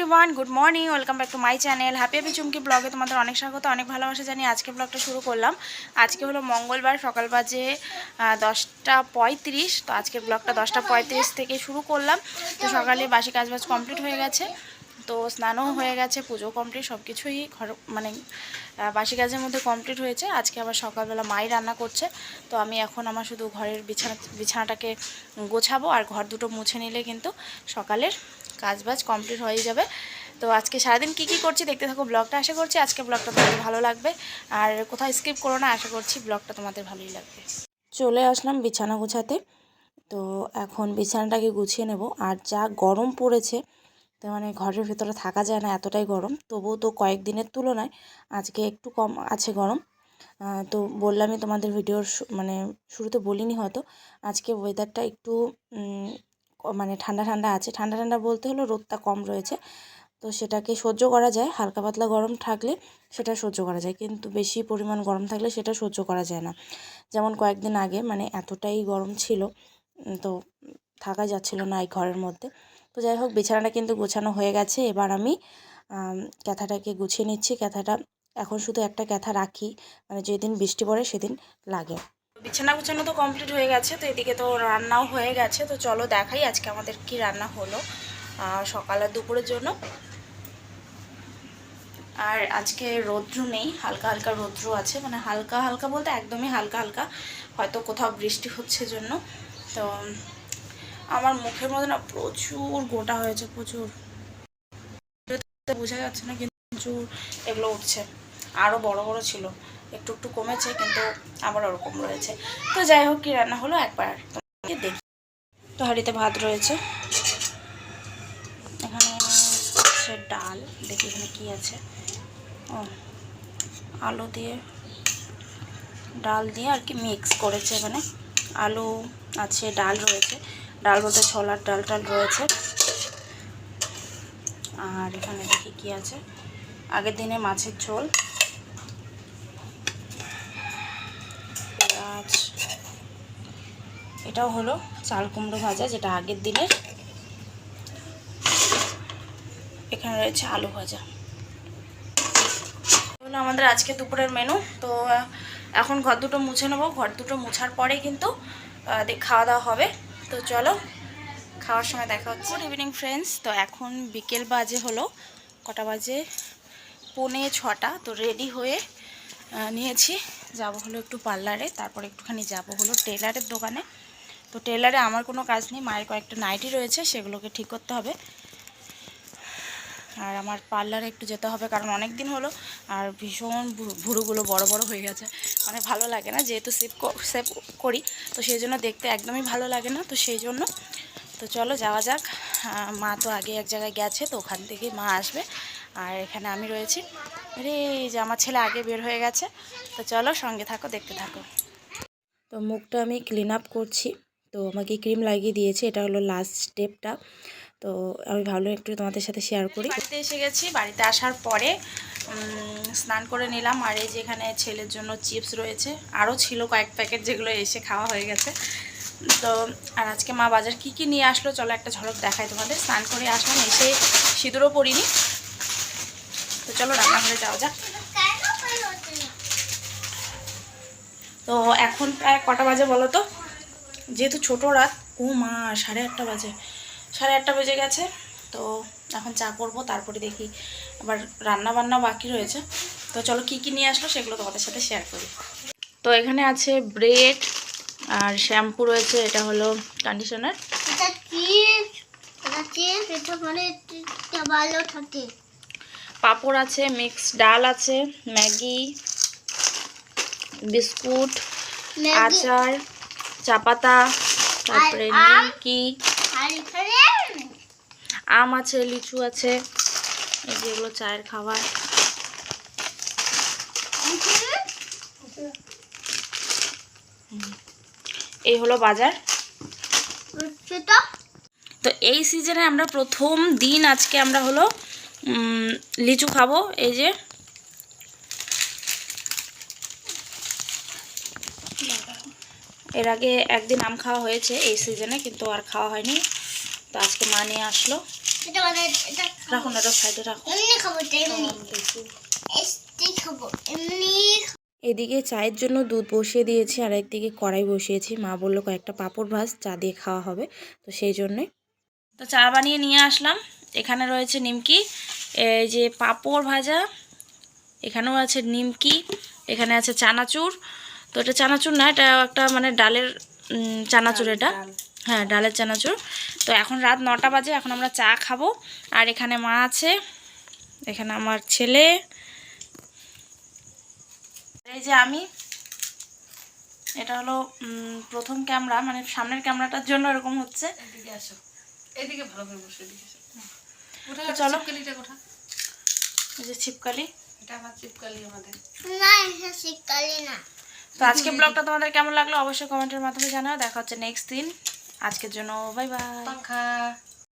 Everyone, good morning, welcome back to my channel happy happy Chumki ব্লগে তোমাদের অনেক স্বাগত, অনেক ভালোবাসা জানিয়ে আজকে ব্লগটা শুরু করলাম। আজকে হলো মঙ্গলবার, সকাল বাজে 10:35। তো আজকের ব্লগটা 10:35 থেকে শুরু করলাম। তো সকালে বাসি কাজবাজ কমপ্লিট হয়ে গেছে, তো স্নানও হয়ে গেছে, পুজো কমপ্লিট, সব কিছুই ঘর মানে বাসি কাজের মধ্যে কমপ্লিট হয়েছে। আজকে আবার সকালবেলা মাই রান্না করছে। তো আমি এখন আমার শুধু ঘরের বিছানাটাকে গোছাবো আর ঘর দুটো মুছে নিলে কিন্তু সকালের কাজবাজ কমপ্লিট হয়ে যাবে। তো আজকে সারাদিন কি করছি দেখতে থাকো ব্লগটা। আশা করছি আজকে ব্লগটা তোমাদের ভালো লাগবে, আর কোথাও স্কিপ করো না। আশা করছি ব্লগটা তোমাদের ভালোই লাগবে। চলে আসলাম বিছানা গোছাতে। তো এখন বিছানাটাকে গুছিয়ে নেব। আর যা গরম পড়েছে, তো মানে ঘরের ভেতরে থাকা যায় না, এতটাই গরম। তবুও তো কয়েকদিনের তুলনায় আজকে একটু কম আছে গরম। তো বললামই তোমাদের ভিডিওর মানে শুরুতে বলিনি হয়তো, আজকে ওয়েদারটা একটু মানে ঠান্ডা ঠান্ডা আছে। ঠান্ডা ঠান্ডা বলতে হলো রোদটা কম রয়েছে, তো সেটাকে সহ্য করা যায়। হালকা পাতলা গরম থাকলে সেটা সহ্য করা যায়, কিন্তু বেশি পরিমাণ গরম থাকলে সেটা সহ্য করা যায় না। যেমন কয়েকদিন আগে মানে এতটাই গরম ছিল, তো থাকা যাচ্ছিল না এই ঘরের মধ্যে। তো যাই হোক, বিছানাটা কিন্তু গোছানো হয়ে গেছে। এবার আমি ক্যাথাটাকে গুছিয়ে নিচ্ছি। ক্যাথাটা এখন শুধু একটা ক্যাথা রাখি, মানে যেদিন বৃষ্টি পড়ে সেদিন লাগে। বিছানা গুছানো তো কমপ্লিট হয়ে গেছে, তো এদিকে তো রান্নাও হয়ে গেছে। তো চলো দেখাই আজকে আমাদের কি রান্না হলো সকাল আর দুপুরের জন্য। আর আজকে রৌদ্র নেই, হালকা হালকা রৌদ্র আছে, মানে হালকা হালকা বলতে একদমই হালকা হালকা, হয়তো কোথাও বৃষ্টি হচ্ছে জন্য। তো আমার মুখের মধ্যে না প্রচুর গোটা হয়েছে, প্রচুর, বোঝা যাচ্ছে না কিন্তু প্রচুর এগুলো উঠছে। আরও বড় বড় ছিল, একটু একটু কমেছে, কিন্তু আবার ওরকম রয়েছে। তো যাই হোক, কি রান্না হলো একবার তোমাকে দেখি। তো হাঁড়িতে ভাত রয়েছে, এখানে হচ্ছে ডাল, দেখি এখানে কি আছে। ও, আলু দিয়ে ডাল দিয়ে আর কি মিক্স করেছে। এখানে আলু আছে, ডাল রয়েছে, ডাল বলতে ছোলার ডাল টাল রয়েছে। আর এখানে দেখি কি আছে, আগের দিনে মাছের ঝোল, পেঁয়াজ, এটাও হলো চাল কুমড়ো ভাজা যেটা আগের দিনের। এখানে রয়েছে আলু ভাজা। হলো আমাদের আজকে দুপুরের মেনু। তো এখন ঘর দুটো মুছে নেবো, ঘর দুটো মুছার পরে কিন্তু খাওয়া দাওয়া হবে। তো চলো, খাওয়ার সময় দেখা হচ্ছে। Good evening friends. তো এখন বিকেল বাজে হলো কটা বাজে, 5:45। তো রেডি হয়ে নিয়েছি, যাব হলো একটু পার্লারে, তারপর একটুখানি যাব হলো টেলারের দোকানে। তো টেলারে আমার কোনো কাজ নেই, মায়ের কয়েকটা নাইটি রয়েছে, সেগুলোকে ঠিক করতে হবে। আর আমার পার্লারে একটু যেতে হবে, কারণ অনেক দিন হলো আর ভীষণ ভুরুগুলো বড় বড় হয়ে গেছে। মানে ভালো লাগে না, যেহেতু সেভ করি, তো সেই জন্য দেখতে একদমই ভালো লাগে না, তো সেই জন্য। তো চলো যাওয়া যাক। মা তো আগে এক জায়গায় গেছে, তো ওখান থেকে মা আসবে, আর এখানে আমি রয়েছি। আরে এই যে আমার ছেলে আগে বের হয়ে গেছে। তো চলো সঙ্গে থাকো, দেখতে থাকো। তো মুখটা আমি ক্লিন আপ করছি, তো আমাকে ক্রিম লাগিয়ে দিয়েছে, এটা হলো লাস্ট স্টেপটা। তো আমি ভাবলাম একটু তোমাদের সাথে শেয়ার করি। বাড়িতে এসে গেছি, বাড়িতে আসার পরে স্নান করে নিলাম। আর এই যে এখানে ছেলের জন্য চিপস রয়েছে, আরও ছিল কয়েক প্যাকেট, যেগুলো এসে খাওয়া হয়ে গেছে। তো আর আজকে মা বাজার কি কি নিয়ে আসলো চলো একটা ঝলক দেখাই তোমাদের। স্নান করে আসলাম, এসে সিঁদুরও পরিনি। তো চলো রান্নাঘরে যাওয়া যাক। তো এখন প্রায় কটা বাজে বলো তো, যেহেতু ছোটো রাত, ও মা 8:30 বাজে, 8:30 বেজে গেছে। তো এখন চা করব, তারপরে দেখি আবার রান্না বান্না বাকি রয়েছে। তো চলো কি কি নিয়ে আসলো সেগুলো তোমাদের সাথে শেয়ার করি। তো এখানে আছে ব্রেড আর শ্যাম্পু রয়েছে, এটা হলো কন্ডিশনার, পাঁপড় আছে, মিক্স ডাল আছে, ম্যাগি, বিস্কুট, আচার, চা পাতা, তারপরে নিমকি, আম আছে, লিচু আছে, এই যেগুলো চায়ের খাবার। এই হলো বাজার। তো এই সিজনে আমরা প্রথম দিন আজকে আমরা হলো লিচু খাবো। এই যে এর আগে একদিন আম খাওয়া হয়েছে এই সিজনে, কিন্তু আর খাওয়া হয়নি। তো আজকে মা নিয়ে আসলো, এটা মানে এটা রাখো না, এটা সাইডে রাখো। এমনি খাবো তো, এমনি এসটি খাবো এমনি। এদিকে চায়ের জন্য দুধ বসিয়ে দিয়েছি আর একদিকে কড়াই বসিয়েছি। মা বললো কয়েকটা পাঁপড় ভাজ, চা দিয়ে খাওয়া হবে, তো সেই জন্যই। তো চা বানিয়ে নিয়ে আসলাম। এখানে রয়েছে নিমকি, এই যে পাঁপড় ভাজা, এখানেও আছে নিমকি, এখানে আছে চানাচুর। তো এটা চানাচুর না, এটা একটা মানে ডালের চানাচুর এটা। হ্যাঁ, ডালের চানাচুর। তো এখন রাত 9টা বাজে, এখন আমরা চা খাবো। আর এখানে মা আছে, এখানে আমার ছেলে, এই যে আমি। এটা হলো প্রথম ক্যামেরা, মানে সামনের ক্যামেরাটার জন্য এরকম হচ্ছে। এদিকে আসো, এদিকে ভালো করে বসো, এদিকে আসো। তো চলো, চিপকালিটা কোথা? এই যে ছিপকালি, এটা আমার চিপকালি আমাদের। না এটা শীতকালে না। তো আজকে ব্লগটা তোমাদের কেমন লাগলো অবশ্যই কমেন্টের মাধ্যমে জানাও। দেখা হচ্ছে নেক্সট দিন। আজকের জন্য বাই বাই। পাখা